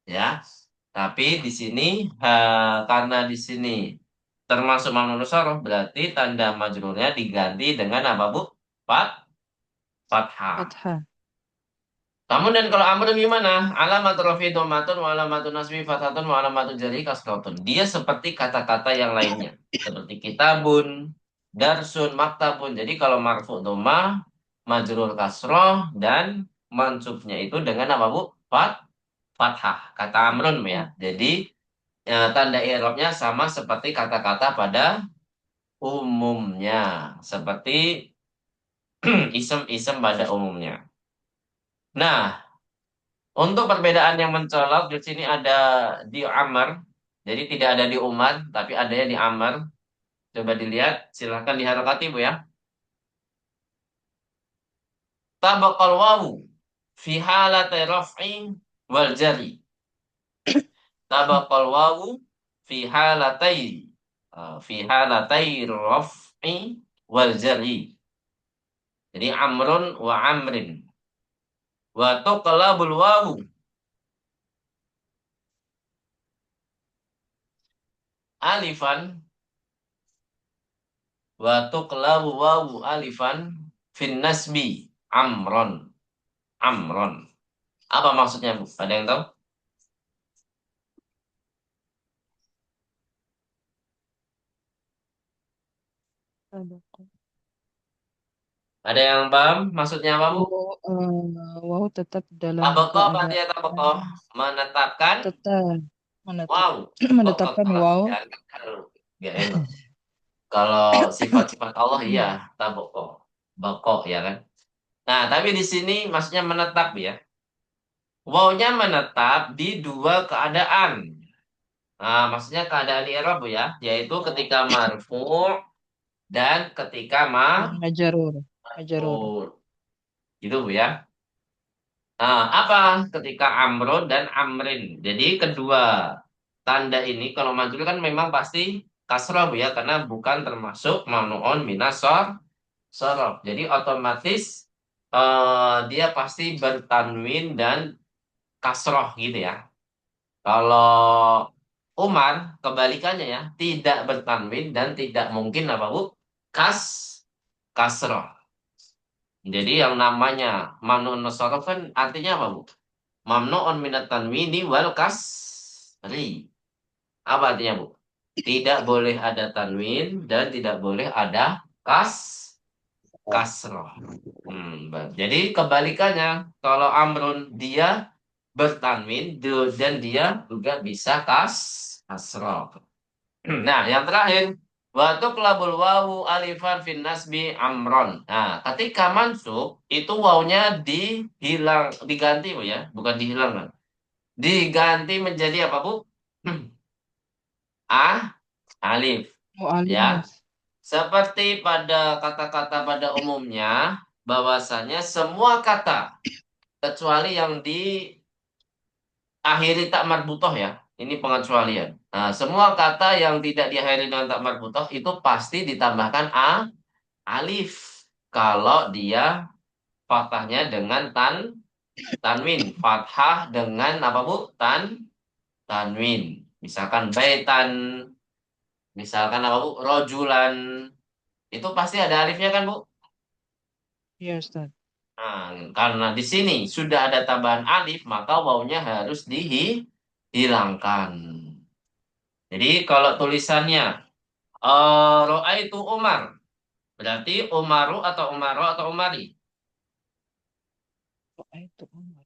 Ya, tapi di sini karena di sini termasuk mamnu nasaraf berarti tanda majrurnya diganti dengan apa, Bu? Fathah. Fathah. Kemudian kalau amr gimana? Alamat rafi dhammatun wa alamatun nasbi fathatun wa alamatun jari kasratun. Dia seperti kata-kata yang lainnya. Seperti kitabun, darsun, maktabun. Jadi kalau marfu dhammah, majrur kasroh, dan mansubnya itu dengan apa, Bu? Fathah. Kata amrun ya. Fathah. Jadi tanda i'rabnya sama seperti kata-kata pada umumnya. Seperti isem-isem pada umumnya. Nah, untuk perbedaan yang mencolok di sini ada di Amr. Jadi tidak ada di Umar, tapi adanya di Amr. Coba dilihat, silahkan diharokati, Bu ya. Tabaqal wawu fi halati raf'i wal jari. Tabaqal wawu fi halatai fi halatai raf'i wal jari. Jadi amrun wa amrin. Wa tuqlabul wawu alifan wa tuqlabu wawu alifan fin nasbi amron. Amron. Apa maksudnya, Bu? Ada yang tahu? Ada yang paham maksudnya apa, Bu? Wow tetap dalam Tabakoh berarti keadaan ya tabakoh. Menetapkan tetap menetap, wow. Oh, menetapkan kalau wow. ya, nggak enak. Kalau sifat-sifat Allah iya tabakoh. Bakoh ya kan. Nah, tapi di sini maksudnya menetap ya. Wawnya menetap di dua keadaan. Nah, maksudnya keadaan i'rab, Bu ya, yaitu ketika marfu dan ketika Dan majarur. Majarur. majrur. Gitu, Bu ya. Nah, apa ketika amron dan amrin? Jadi kedua tanda ini kalau majrur kan memang pasti kasrah, Bu ya, karena bukan termasuk mamnuun minas sorof. Jadi otomatis dia pasti bertanwin dan kasroh gitu ya. Kalau Umar kebalikannya ya, tidak bertanwin dan tidak mungkin apa, Bu? Kasroh. Jadi yang namanya mamnuun nasaruf kan artinya apa, Bu? Mamnuun minat tanwini wal kasri. Apa artinya, Bu? Tidak boleh ada tanwin dan tidak boleh ada kasroh. Jadi kebalikannya, kalau amrun dia bertanwin dan dia juga bisa kasroh. Nah, yang terakhir, waktu kelabul wawu alifan fin nasbi amron. Nah, ketika mansub itu wawunya diganti, Bu ya, bukan dihilangkan. Diganti menjadi apa, Bu? Alif, Oh, alif. ya. Seperti pada kata-kata pada umumnya, bahwasanya semua kata kecuali yang diakhiri tak marbutoh ya. Ini pengecualian. Nah, semua kata yang tidak diakhiri dengan tak marbutoh itu pasti ditambahkan alif. Kalau dia fathahnya dengan tanwin. Fathah dengan apa Bu? Tanwin. Misalkan baitan, misalkan apa Bu? Rojulan. Itu pasti ada alifnya kan Bu? Iya, Ustaz. Nah, karena di sini sudah ada tambahan alif, maka wawunya harus dihilangkan. Jadi kalau tulisannya roa itu Umar, berarti Umaru atau Umaro atau Umari. Doa itu Umar.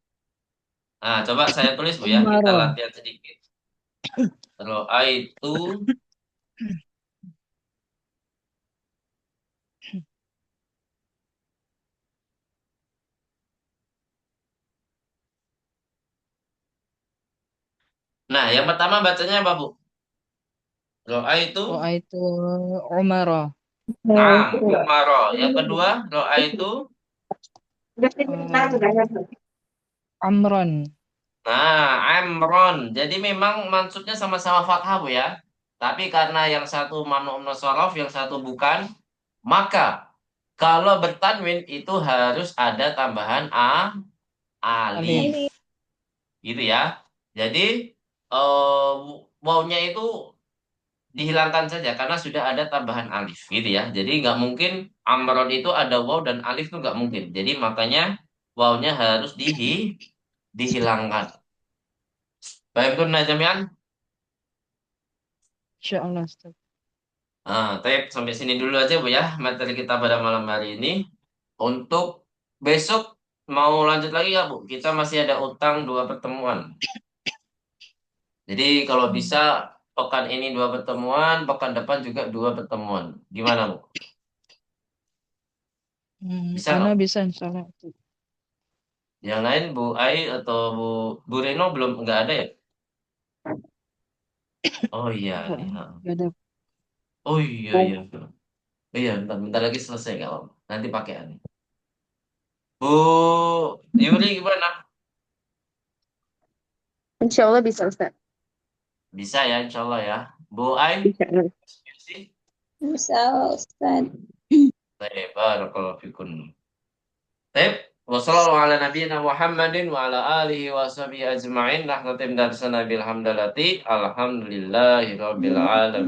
Nah, coba saya tulis Bu ya, kita Umaro. latihan sedikit. Roa itu, nah yang pertama bacanya apa Bu? Roa itu, Doa itu Umaro. nah Umaro. Yang kedua, roa itu, Eh, Amron. nah Amron. Jadi memang maksudnya sama-sama fathah Bu ya. Tapi karena yang satu mamnu sorof, yang satu bukan, maka kalau bertanwin itu harus ada tambahan alif, Alif. Alif. gitu ya. Jadi wawunya itu dihilangkan saja karena sudah ada tambahan alif, gitu ya. Jadi nggak mungkin amron itu ada waw dan alif itu nggak mungkin. Jadi makanya wawunya harus dihilangkan. Baik tuh Najamian. Insya Allah, Ustaz. Tapi sampai sini dulu aja Bu ya materi kita pada malam hari ini. Untuk besok mau lanjut lagi ya Bu? Kita masih ada utang 2 pertemuan. Jadi kalau bisa pekan ini 2 pertemuan, pekan depan juga 2 pertemuan. Gimana Bu? Bisa Ana nggak? bisa insya Allah. Yang lain Bu Ai atau Bu Reno belum nggak ada ya? Oh iya, Nggak nih. nggak ada. Oh iya iya. Oh iya, bentar lagi selesai nggak apa. Nanti pakai ini. Bu Yuri gimana? Insya Allah bisa, Ustaz. Bisa ya, insya Allah ya. Bu Ai, Insya Allah. skripsi? Bisa, Ustaz. Baik, barakallahu fikum. Baik, wassalamualaikum ala nabiyina Muhammadin wa ala alihi wa sahbihi ajma'in. Nah, natim darsana bilhamdalati. Alhamdulillahi rabbil alamin.